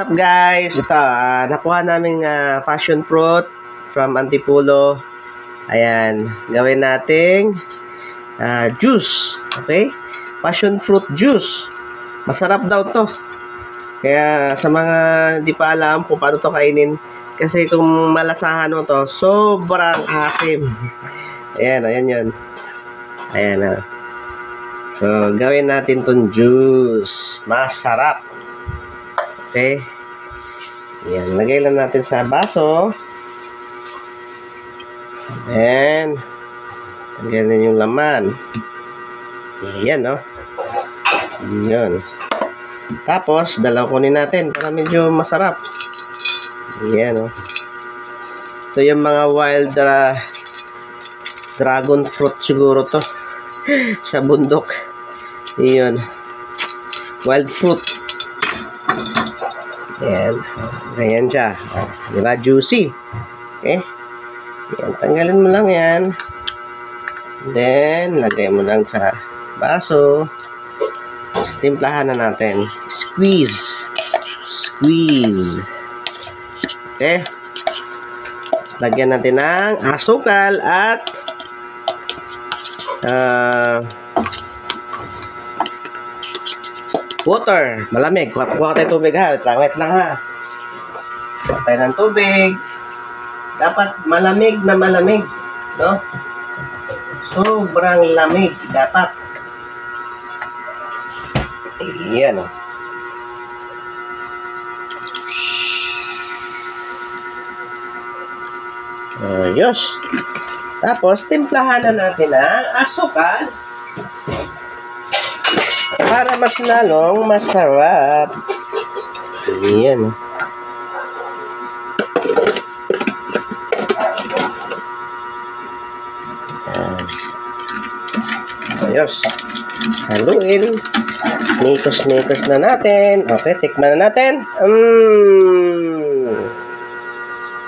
What's up guys? Ito, nakuha namin passion fruit from Antipolo. Ayan, gawin nating juice. Okay? Passion fruit juice. Masarap daw to. Kaya sa mga hindi pa alam kung paano to kainin, kasi kung malasahan mo to, sobrang asim. Ayan, ayan yun. Ayan. So, gawin natin tong juice. Masarap. Okay. Yan. Lagay lang natin sa baso. And, ganyan yung laman. Yan, no? Yan. Tapos, dalaw kunin natin para medyo masarap. Yan, no? Ito yung mga wild dragon fruit siguro to. Sa bundok. Yan. Wild fruit. Ayan. Ayan siya. Diba? Juicy. Okay? Ayan. Tanggalin mo lang yan. Then, lagay mo lang sa baso. Timplahan na natin. Squeeze. Squeeze. Okay? Lagyan natin ng asukal at water. Malamig. Kuha tayo tubig ha. Wait lang ha. Kuha tayo ng tubig. Dapat malamig na malamig. No? Sobrang lamig. Dapat. Ayan o. Ayos. Tapos, timplahan na natin ang asukal. Para mas lalong masarap. Ayan. Ayos. Haluin. Mikos-mikos na natin. Okay, tikman na natin.